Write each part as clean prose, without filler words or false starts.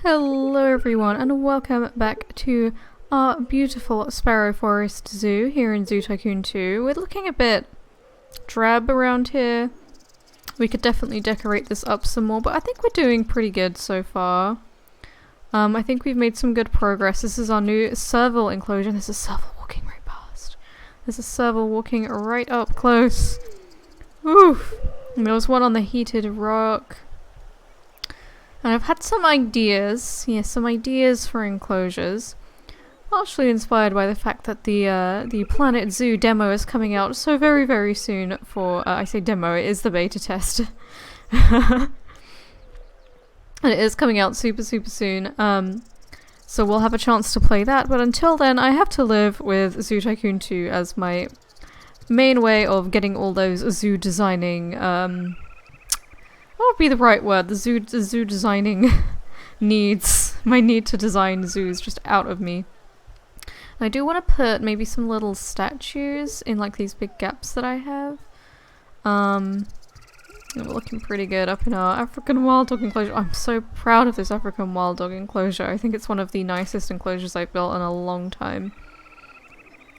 Hello everyone and welcome back to our beautiful Sparrow Forest Zoo here in Zoo Tycoon 2. We're looking a bit drab around here. We could definitely decorate this up some more, but I think we're doing pretty good so far. I think we've made some good progress. This is our new serval enclosure. There's a serval walking right past. There's a serval walking right up close. Oof! And there was one on the heated rock. And I've had some ideas, some ideas for enclosures, partially inspired by the fact that the Planet Zoo demo is coming out so very soon for, I say demo, it is the beta test. And it is coming out super soon, so we'll have a chance to play that, but until then I have to live with Zoo Tycoon 2 as my main way of getting all those zoo designing, what would be the right word? The zoo designing needs. My need to design zoos just out of me. And I do want to put maybe some little statues in like these big gaps that I have. We're looking pretty good up in our African wild dog enclosure. I'm so proud of this African wild dog enclosure. I think it's one of the nicest enclosures I've built in a long time.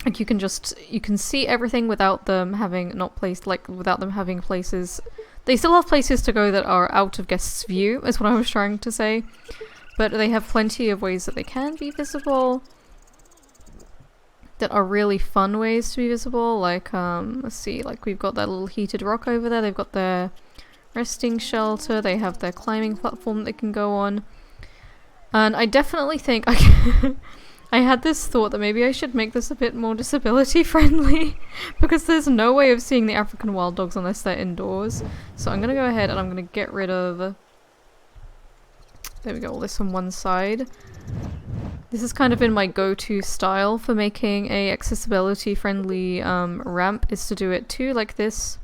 Like you can see everything without them having without them having places. They still have places to go that are out of guests' view, is what I was trying to say. But they have plenty of ways that they can be visible. That are really fun ways to be visible. Like, let's see, like we've got that little heated rock over there. They've got their resting shelter. They have their climbing platform they can go on. And I definitely think I had this thought that maybe I should make this a bit more disability friendly because there's no way of seeing the African wild dogs unless they're indoors. So I'm gonna go ahead and I'm gonna get rid of, there we go, all this on one side. This is kind of in my go-to style for making a accessibility friendly ramp, is to do it too like this,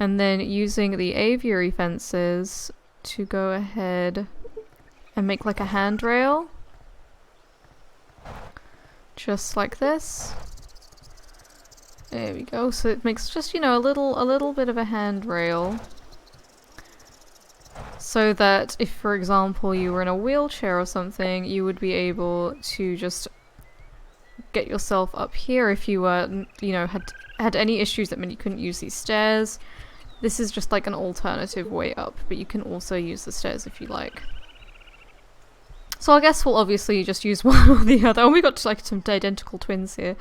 and then using the aviary fences to go ahead and make like a handrail. Just like this. There we go. So it makes just, you know, a little bit of a handrail. So that if, for example, you were in a wheelchair or something, you would be able to just get yourself up here if you were, you know, had any issues that meant you couldn't use these stairs. This is just like an alternative way up, but you can also use the stairs if you like. So I guess we'll obviously just use one or the other. Oh, we got like some identical twins here.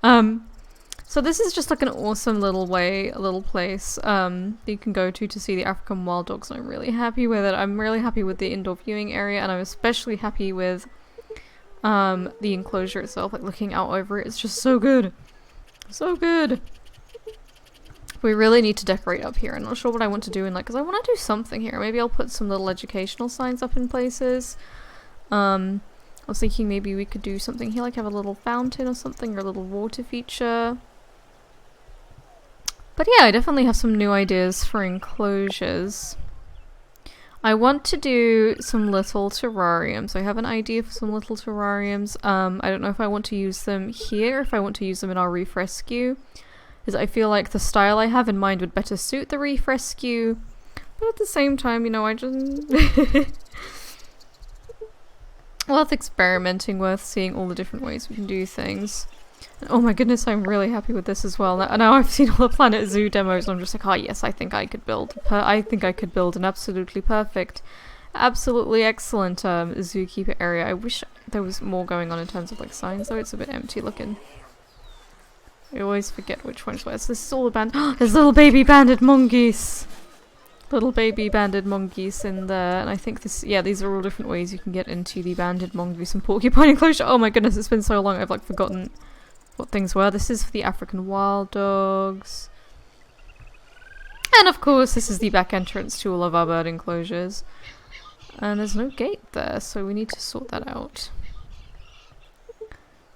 So this is just like an awesome little place that you can go to see the African wild dogs, and I'm really happy with it. I'm really happy with the indoor viewing area, and I'm especially happy with the enclosure itself, like looking out over it. It's just so good. So good. We really need to decorate up here. I'm not sure what I want to do in like, because I want to do something here. Maybe I'll put some little educational signs up in places. I was thinking maybe we could do something here, like have a little fountain or something, or a little water feature. But yeah, I definitely have some new ideas for enclosures. I want to do some little terrariums. I have an idea for some little terrariums. I don't know if I want to use them here, or if I want to use them in our reef rescue, because I feel like the style I have in mind would better suit the reef rescue. But at the same time, you know, I just... Well, that's experimenting with, seeing all the different ways we can do things. And oh my goodness, I'm really happy with this as well. Now I've seen all the Planet Zoo demos and I'm just like, oh yes, I think I could build an absolutely perfect, absolutely excellent zookeeper area. I wish there was more going on in terms of like signs, though it's a bit empty looking. I always forget which one's where. So this is all the there's little baby banded mongoose! Little baby banded mongoose in there, and I think these are all different ways you can get into the banded mongoose and porcupine enclosure. Oh my goodness, it's been so long I've like forgotten what things were. This is for the African wild dogs. And of course this is the back entrance to all of our bird enclosures. And there's no gate there, so we need to sort that out.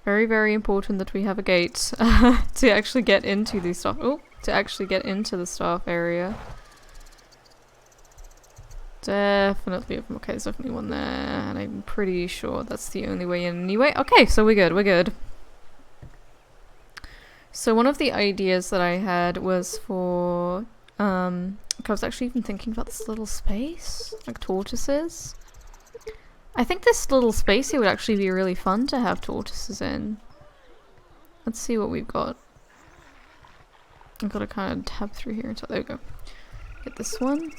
Very important that we have a gate to actually get into the staff. To actually get into the staff area. Definitely. Okay, there's definitely one there, and I'm pretty sure that's the only way in anyway. Okay, so we're good. So one of the ideas that I had was for, I was actually even thinking about this little space, like tortoises. I think this little space here would actually be really fun to have tortoises in. Let's see what we've got. I've got to kind of tab through here until there we go. Get this one.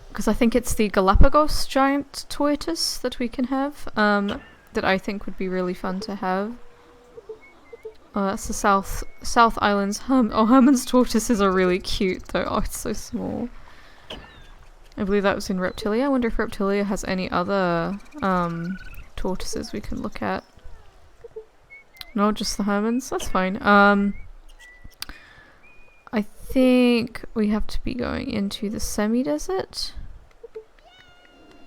Because I think it's the Galapagos giant tortoise that we can have. That I think would be really fun to have. That's the South Islands. Herman's tortoises are really cute though. Oh, it's so small. I believe that was in Reptilia. I wonder if Reptilia has any other tortoises we can look at. No, just the Hermans. That's fine. I think we have to be going into the semi-desert.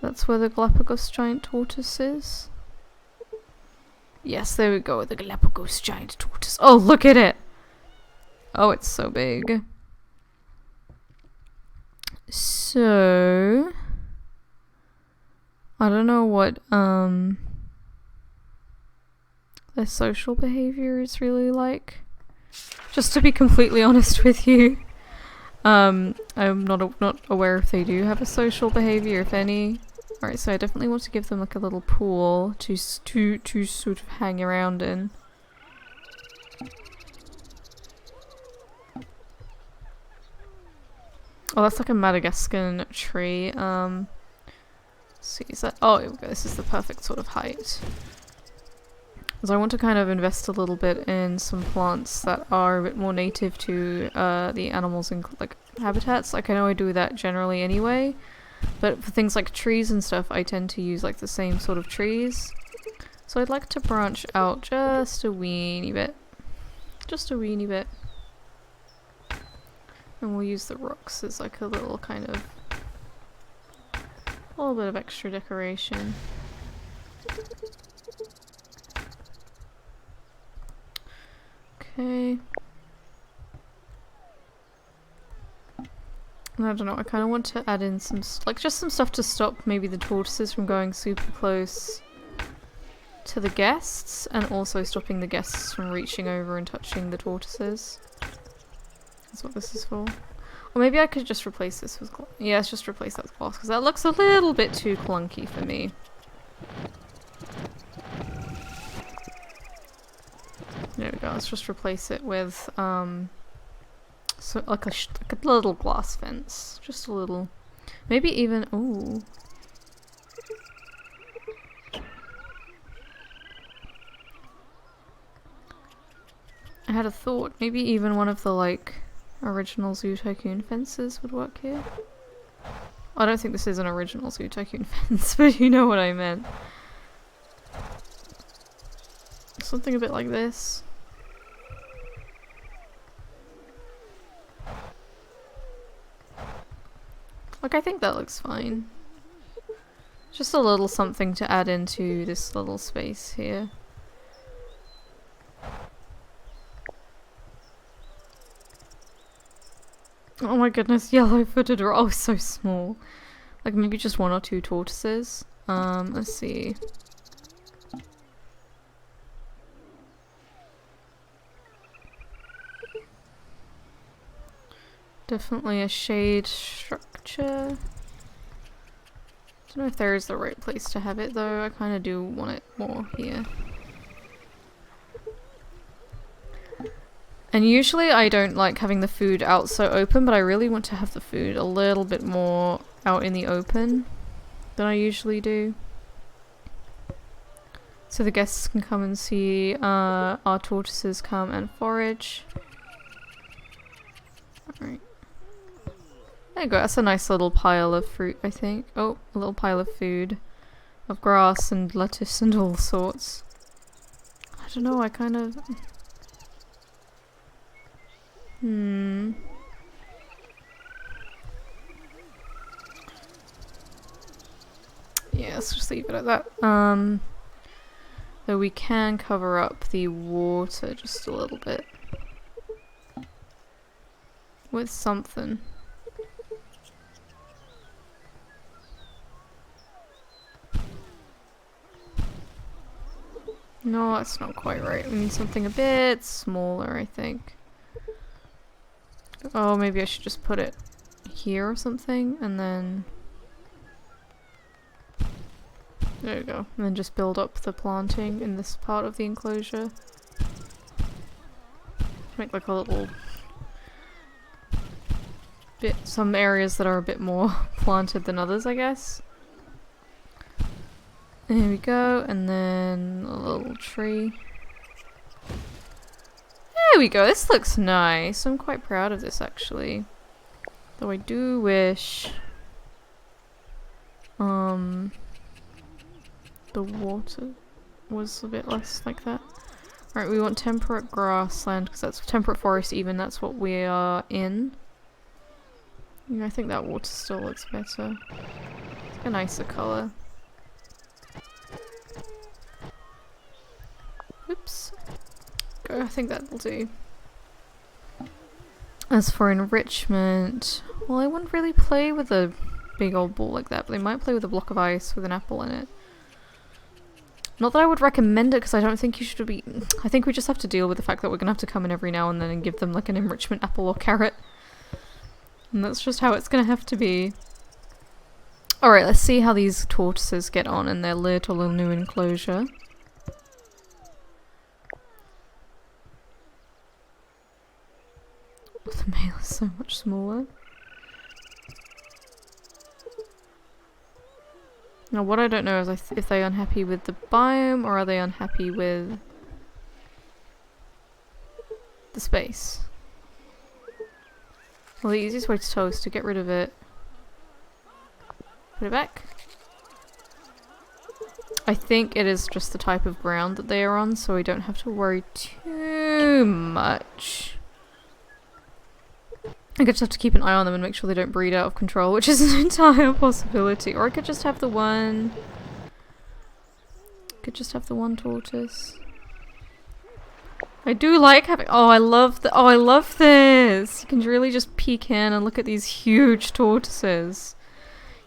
That's where the Galapagos giant tortoise is. Yes, there we go, the Galapagos giant tortoise. Oh, look at it! Oh, it's so big. So... I don't know what, their social behavior is really like. Just to be completely honest with you. I'm not aware if they do have a social behavior, if any. Alright, so I definitely want to give them like a little pool to sort of hang around in. Oh, that's like a Madagascan tree. Let's see, is that— oh, here we go. This is the perfect sort of height. So I want to kind of invest a little bit in some plants that are a bit more native to the animals in like habitats. Like I know I do that generally anyway. But for things like trees and stuff, I tend to use like the same sort of trees. So I'd like to branch out just a weeny bit. Just a weeny bit. And we'll use the rocks as like a little kind of— a little bit of extra decoration. Okay. I don't know, I kind of want to add in some, like, just some stuff to stop maybe the tortoises from going super close to the guests, and also stopping the guests from reaching over and touching the tortoises. That's what this is for. Or maybe I could just replace this with glass. Yeah, let's just replace that with glass, because that looks a little bit too clunky for me. There we go, let's just replace it with, so like a little glass fence, just a little, maybe even— ooh. I had a thought, maybe even one of the like original Zoo Tycoon fences would work here. I don't think this is an original Zoo Tycoon fence, but you know what I meant. Something a bit like this. Like, I think that looks fine. Just a little something to add into this little space here. Oh my goodness, yellow-footed— oh, so small. Like, maybe just one or two tortoises. Let's see. Definitely a shade structure. Don't know if there is the right place to have it though. I kind of do want it more here. And usually I don't like having the food out so open, but I really want to have the food a little bit more out in the open than I usually do. So the guests can come and see our tortoises come and forage. Alright. There you go, that's a nice little pile of fruit, I think. Oh, a little pile of food. Of grass and lettuce and all sorts. I don't know, I kind of— yeah, let's just leave it at that. Though we can cover up the water just a little bit. With something. No, that's not quite right. We need something a bit smaller, I think. Oh, maybe I should just put it here or something, and then there you go. And then just build up the planting in this part of the enclosure. Make like a little bit, some areas that are a bit more planted than others, I guess. There we go, and then a little tree. There we go, this looks nice. I'm quite proud of this actually. Though I do wish the water was a bit less like that. Right, we want temperate grassland because that's temperate forest even, that's what we are in. Yeah, I think that water still looks better. It's a nicer colour. Oops. I think that'll do. As for enrichment, well, I wouldn't really play with a big old ball like that, but they might play with a block of ice with an apple in it. Not that I would recommend it, because I don't think you should be... I think we just have to deal with the fact that we're gonna have to come in every now and then and give them like an enrichment apple or carrot. And that's just how it's gonna have to be. Alright, let's see how these tortoises get on in their little new enclosure. The male is so much smaller. Now what I don't know is if they're unhappy with the biome or are they unhappy with the space. Well, the easiest way to tell is to get rid of it. Put it back. I think it is just the type of ground that they are on, so we don't have to worry too much. I could just have to keep an eye on them and make sure they don't breed out of control, which is an entire possibility. Or I could just have the one... tortoise. I do like having... Oh, I love this! You can really just peek in and look at these huge tortoises.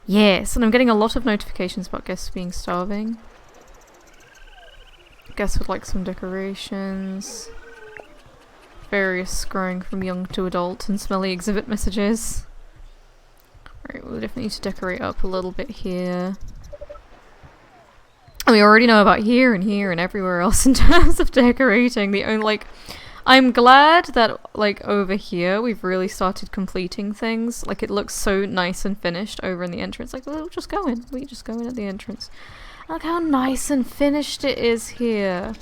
Yes, and I'm getting a lot of notifications about guests being starving. Guests would like some decorations. Various growing from young to adult and smelly exhibit messages. Right, we'll definitely need to decorate up a little bit here. And we already know about here and everywhere else in terms of decorating. The only, like, I'm glad that, like, over here we've really started completing things. Like, it looks so nice and finished over in the entrance. Like, we'll just go in. We just go in at the entrance. Look how nice and finished it is here.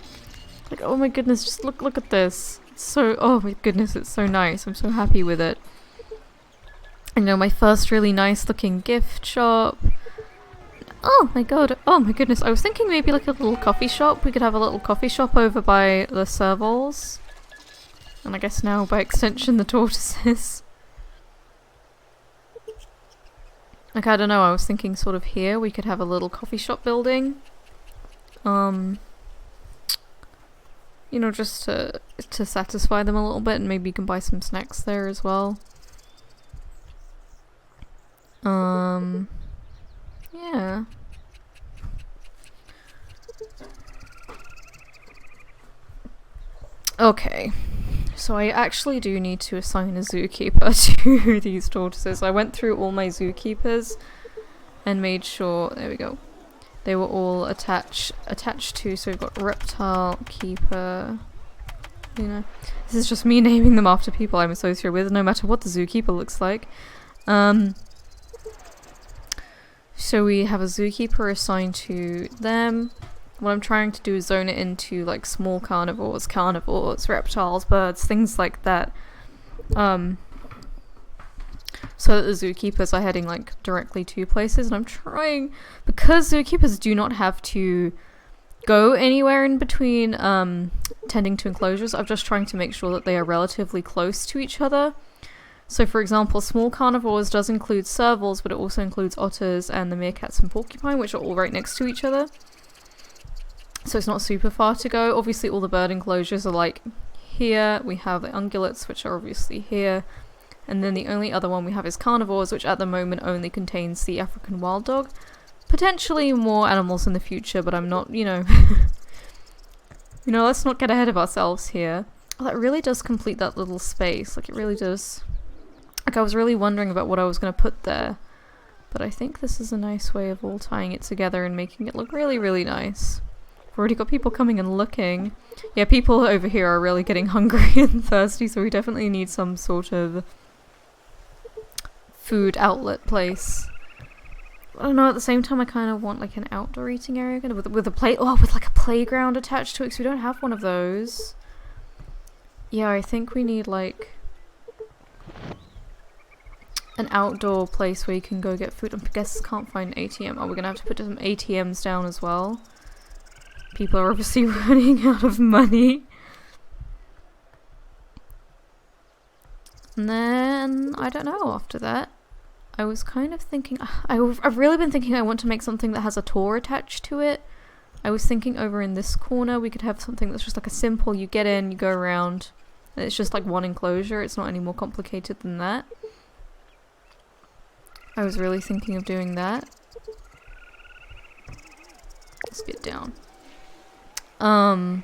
Like, oh my goodness, just look at this. So, oh my goodness, it's so nice. I'm so happy with it. You know, my first really nice looking gift shop. Oh my god, oh my goodness. I was thinking maybe like a little coffee shop. We could have a little coffee shop over by the servals. And I guess now by extension the tortoises. Like, I don't know, I was thinking sort of here we could have a little coffee shop building. You know, just to satisfy them a little bit, and maybe you can buy some snacks there as well. Yeah. Okay. So I actually do need to assign a zookeeper to these tortoises. I went through all my zookeepers and made sure, there we go, they were all attached to, so we've got reptile keeper, you know. This is just me naming them after people I'm associated with, no matter what the zookeeper looks like. So we have a zookeeper assigned to them. What I'm trying to do is zone it into like small carnivores, reptiles, birds, things like that. So that the zookeepers are heading like directly to places, and I'm trying, because zookeepers do not have to go anywhere in between tending to enclosures, I'm just trying to make sure that they are relatively close to each other. So for example, small carnivores does include servals, but it also includes otters and the meerkats and porcupine, which are all right next to each other. So it's not super far to go. Obviously all the bird enclosures are like here. We have the ungulates, which are obviously here. And then the only other one we have is carnivores, which at the moment only contains the African wild dog. Potentially more animals in the future, but I'm not, you know... you know, let's not get ahead of ourselves here. Oh, that really does complete that little space. Like, it really does. Like, I was really wondering about what I was going to put there. But I think this is a nice way of all tying it together and making it look really, really nice. We've already got people coming and looking. Yeah, people over here are really getting hungry and thirsty, so we definitely need some sort of food outlet place. I don't know, at the same time I kind of want like an outdoor eating area with a with like a playground attached to it, because we don't have one of those. Yeah, I think we need like an outdoor place where you can go get food. I guess can't find an ATM. Oh, we're gonna have to put some ATMs down as well. People are obviously running out of money. And then, I don't know, after that, I was kind of thinking, I've really been thinking I want to make something that has a tour attached to it. I was thinking over in this corner we could have something that's just like a simple, you get in, you go around, and it's just like one enclosure, it's not any more complicated than that. I was really thinking of doing that. Let's get down. Oh,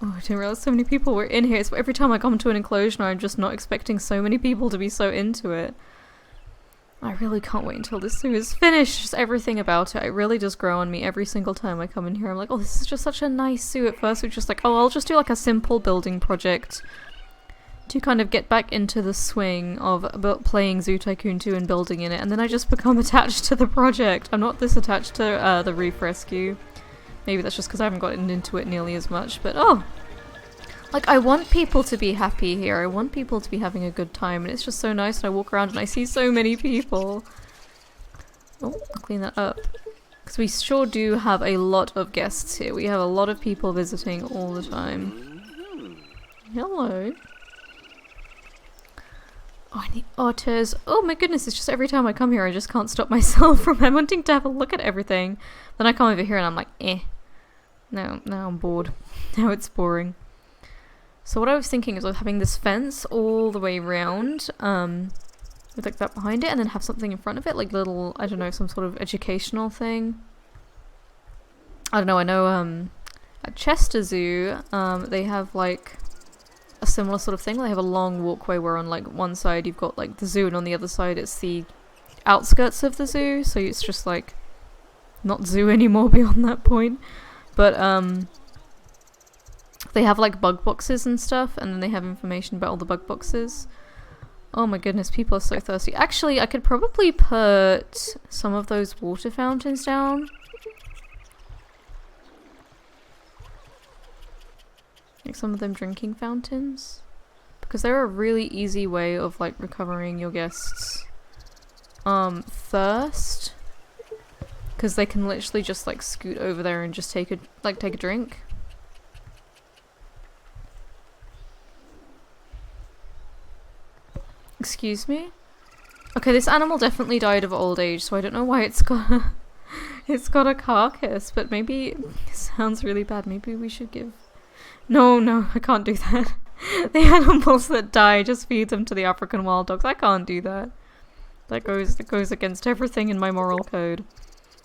I didn't realize so many people were in here. So every time I come to an enclosure, I'm just not expecting so many people to be so into it. I really can't wait until this zoo is finished. Just everything about it. It really does grow on me every single time I come in here. I'm like, oh, this is just such a nice zoo. At first, it's just like, oh, I'll just do like a simple building project to kind of get back into the swing of playing Zoo Tycoon 2 and building in it. And then I just become attached to the project. I'm not this attached to the Reef Rescue. Maybe that's just because I haven't gotten into it nearly as much, but oh! Like, I want people to be happy here, I want people to be having a good time, and it's just so nice when I walk around and I see so many people. Oh, I'll clean that up. Because we sure do have a lot of guests here. We have a lot of people visiting all the time. Hello. Oh, I need otters. Oh my goodness, it's just every time I come here I just can't stop myself from wanting to have a look at everything. Then I come over here and I'm like, eh. No, now I'm bored. Now it's boring. So what I was thinking is of having this fence all the way around, with like that behind it, and then have something in front of it, like little, I don't know, some sort of educational thing. I don't know, I know at Chester Zoo, they have like a similar sort of thing. They have a long walkway where on like one side you've got like the zoo and on the other side it's the outskirts of the zoo, so it's just like not zoo anymore beyond that point. But they have like bug boxes and stuff, and then they have information about all the bug boxes. Oh my goodness, people are so thirsty. Actually, I could probably put some of those water fountains down. Like some of them drinking fountains. Because they're a really easy way of like recovering your guests' thirst. Because they can literally just like scoot over there and just take a drink. Excuse me? Okay, this animal definitely died of old age, so I don't know why it's got a carcass, but maybe it sounds really bad. Maybe we should give... No, I can't do that. The animals that die, just feed them to the African wild dogs. I can't do that. That goes against everything in my moral code.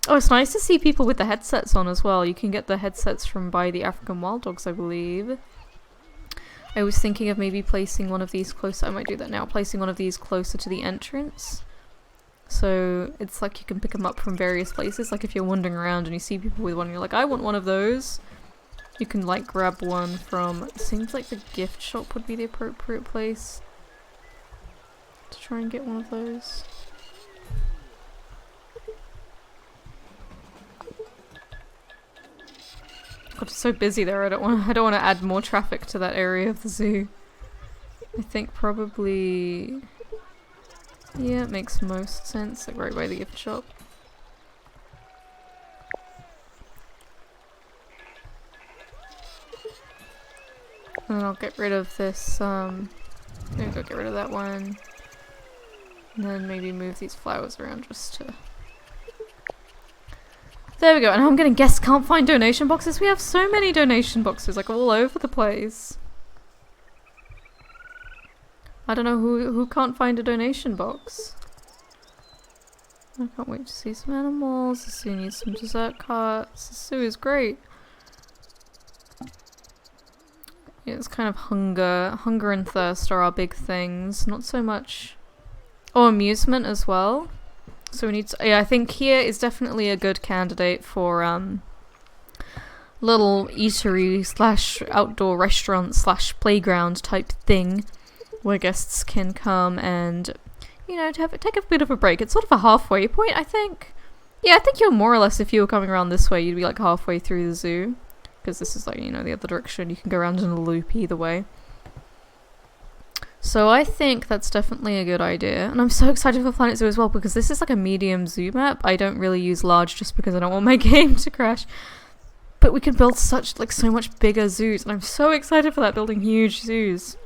Oh, it's nice to see people with the headsets on as well. You can get the headsets from by the African wild dogs, I believe. I was thinking of maybe placing one of these closer. I might do that now. Placing one of these closer to the entrance. So it's like you can pick them up from various places. Like if you're wandering around and you see people with one, you're like, I want one of those. You can like grab one from... It seems like the gift shop would be the appropriate place to try and get one of those. God, it's so busy there. I don't want to add more traffic to that area of the zoo. I think probably... Yeah, it makes most sense. Like right by the gift shop. And I'll get rid of this, maybe go get rid of that one. And then maybe move these flowers around just to... There we go, and I'm getting guests can't find donation boxes. We have so many donation boxes, like all over the place. I don't know who can't find a donation box. I can't wait to see some animals. The zoo needs some dessert carts. The zoo is great. It's kind of hunger and thirst are our big things. Not so much. Oh, amusement as well. So we need to, yeah, I think here is definitely a good candidate for little eatery slash outdoor restaurant slash playground type thing where guests can come and, you know, take a bit of a break. It's sort of a halfway point, I think. Yeah, I think you're more or less, if you were coming around this way, you'd be like halfway through the zoo. Because this is like, you know, the other direction. You can go around in a loop either way. So I think that's definitely a good idea. And I'm so excited for Planet Zoo as well, because this is like a medium zoo map. I don't really use large just because I don't want my game to crash. But we can build so much bigger zoos. And I'm so excited for that, building huge zoos.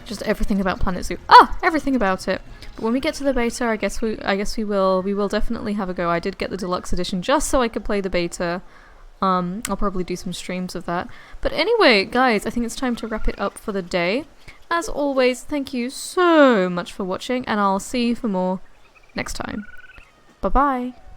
Just everything about Planet Zoo. Everything about it. But when we get to the beta, I guess we will definitely have a go. I did get the deluxe edition just so I could play the beta. I'll probably do some streams of that. But anyway, guys, I think it's time to wrap it up for the day. As always, thank you so much for watching, and I'll see you for more next time. Bye-bye.